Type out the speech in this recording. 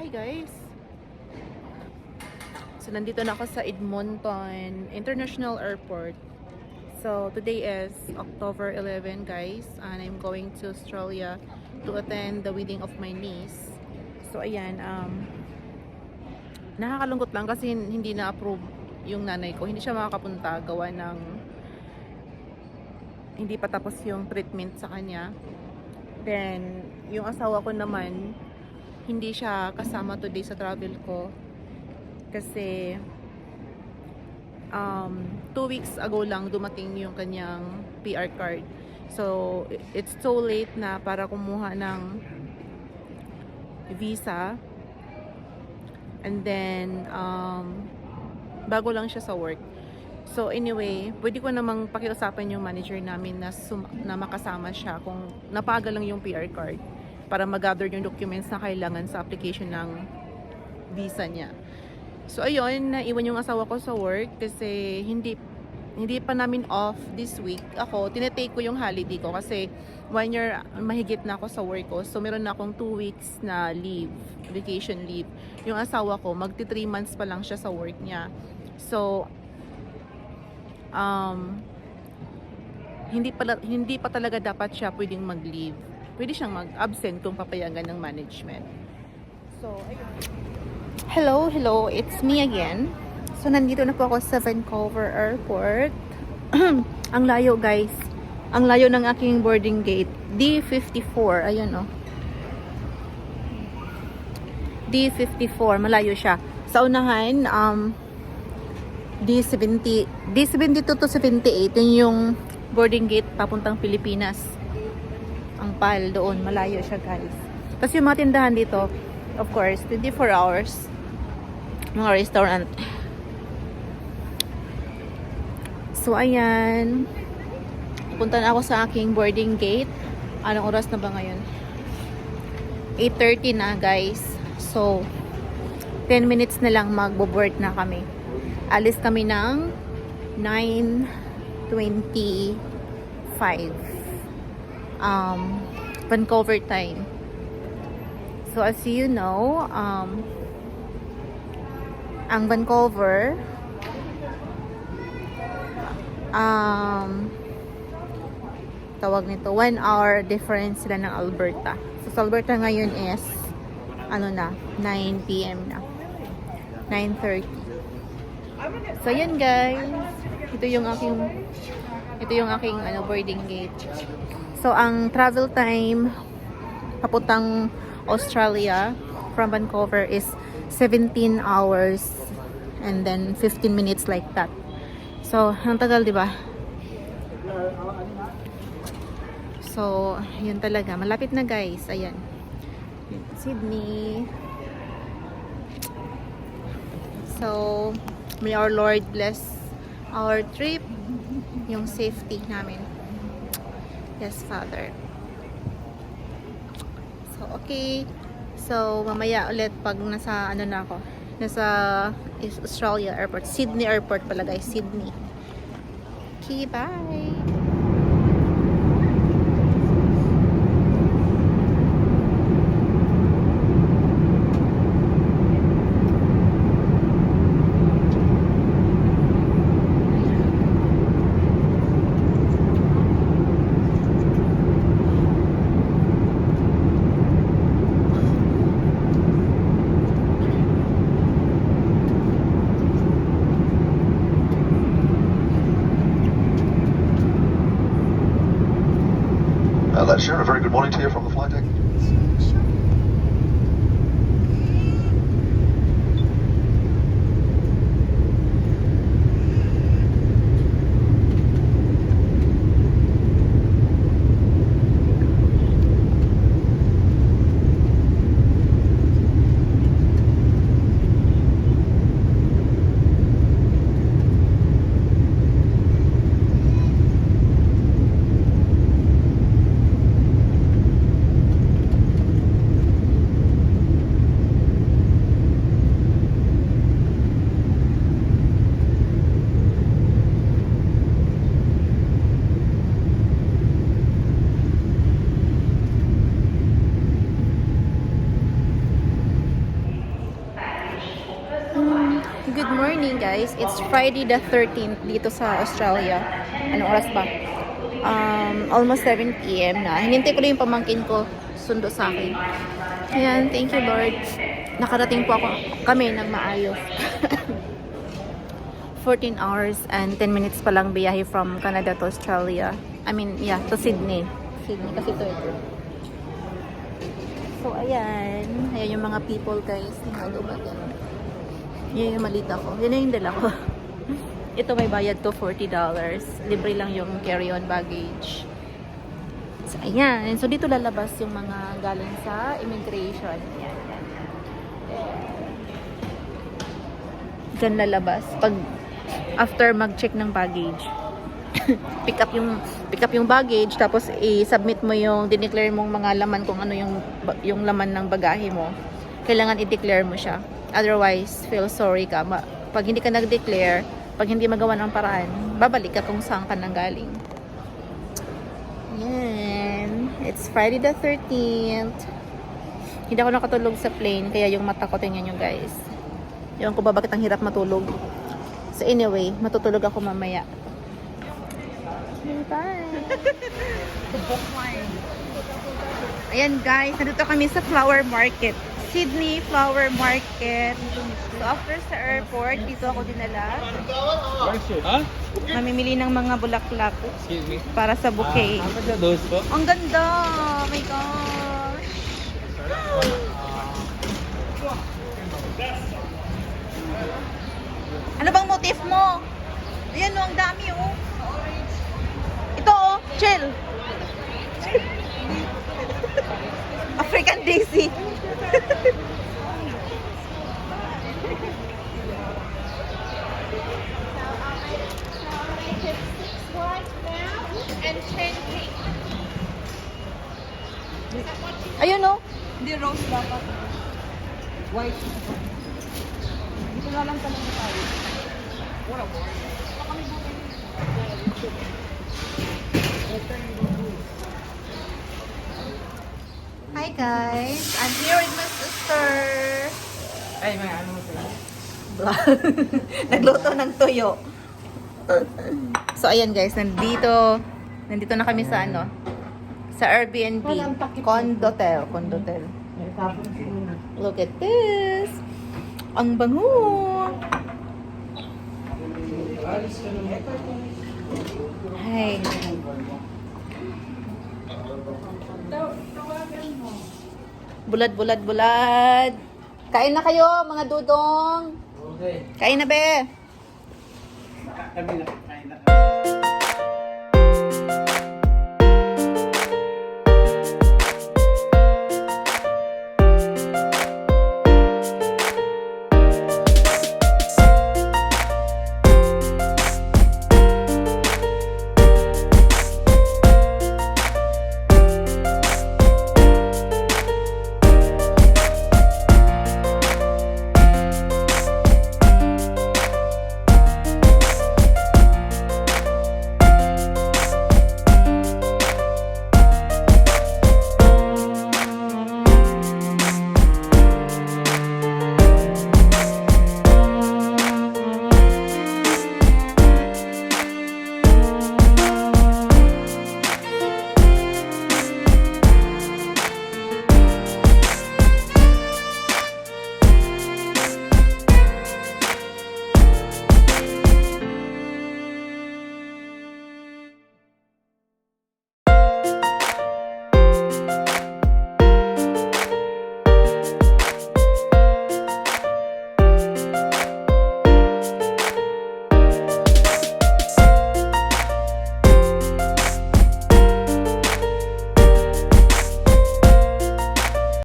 Hi guys! So nandito na ako sa Edmonton International Airport. So today is October 11 guys, and I'm going to Australia to attend the wedding of my niece. So ayan, nakakalungkot lang kasi hindi na-approve yung nanay ko. Hindi siya makakapunta gawa ng hindi pa tapos yung treatment sa kanya. Then yung asawa ko naman hindi siya kasama today sa travel ko kasi 2 weeks ago lang dumating yung kanyang PR card. So it's so late na para kumuha ng visa, and then bago lang siya sa work. So anyway, pwede ko namang pakiusapan yung manager namin na makasama siya kung napaga lang yung PR card para mag-gather yung documents na kailangan sa application ng visa niya. So ayun, naiwan yung asawa ko sa work kasi hindi pa namin off this week. Ako, tinetake ko yung holiday ko kasi 1 year mahigit na ako sa work ko. So meron na akong 2 weeks na leave, vacation leave. Yung asawa ko, magti 3 months pa lang siya sa work niya. So hindi pa talaga dapat siya pwedeng mag-leave. Pwede siyang mag-absent kung papayagan ng management. So ayun. Hello, it's me again. So nandito na po ako sa Vancouver Airport. Ang layo guys. Ang layo ng aking boarding gate. D54, ayun oh. D54, malayo siya. Sa unahan, D72 to 78, yun yung boarding gate papuntang Pilipinas. Ang PAL doon, malayo siya guys. Tapos yung mga tindahan dito, of course, 24 hours. Mga restaurant. So ayan, punta na ako sa aking boarding gate. Anong oras na ba ngayon? 8:30 na guys. So 10 minutes na lang magbo-board na kami. Alis kami ng 9:25 Vancouver time. So as you know, ang Vancouver tawag nito 1 hour difference sila ng Alberta. So sa Alberta ngayon is 9 PM na, 9:30. So yun guys, ito yung aking boarding gate. So ang travel time papuntang Australia from Vancouver is 17 hours and then 15 minutes like that. So ang tagal, di ba? So yun talaga, malapit na guys. Ayan, Sydney. So may our Lord bless our trip, yung safety namin. Yes, Father. So okay. So mamaya ulit pag nasa na ako. Nasa Australia Airport. Sydney Airport pala guys, Sydney. Okay, bye. Let's share a very good morning to you from the flight deck. Good morning guys. It's Friday the 13th dito sa Australia. Anong oras ba? Almost 7 p.m. na. Hinintay ko lang yung pamangkin ko sundo sa akin. Ayan, thank you Lord. Nakarating po kami ng maayos. 14 hours and 10 minutes pa lang biyahe from Canada to Australia. I mean, yeah, to Sydney. Sydney kasi ito. So, ayan. Ayan yung mga people, guys. Tingnan ba yan? Yan yung malita ko. Yan na yung dala ko. Ito may bayad to $40. Libre lang yung carry-on baggage. So, ayan. So, dito lalabas yung mga galing sa immigration. Ayan. Diyan lalabas. Pag after mag-check ng baggage. pick up yung baggage tapos i-submit mo yung dineclare mong mga laman kung ano yung laman ng bagahe mo. Kailangan i-declare mo siya. Otherwise, feel sorry ka. Pag hindi ka nag-declare, pag hindi magawa ng paraan, babalik ka kung saan ka nanggaling. Yan. It's Friday the 13th. Hindi ako nakatulog sa plane, kaya yung mata ko, tingnan nyo guys. Yung ko ba bakit ang hirap matulog. So anyway, matutulog ako mamaya. Bye! Ayan guys, nandito kami sa flower market. Sydney Flower Market. So after sa airport, dito ako dinala. Huh? Mamimili ng mga bulaklak Excuse me. para sa bouquet. How much are those for? Ang ganda! Oh my gosh! Ano bang motif mo? Ayan o, ang dami oh. Ito oh, chill. African daisy. Ayun oh. Hindi rose dapat. White. Dito na lang talaga tayo. Hi guys, I'm here with my sister. Ay, may ano mo sila? Nagluto ng tuyo. So ayan guys, nandito na kami sa ano, sa Airbnb, Condotel. Look at this. Ang bango. Hi. Bulad. Kain na kayo, mga dudong. Okay. Kain na, be. Kami na.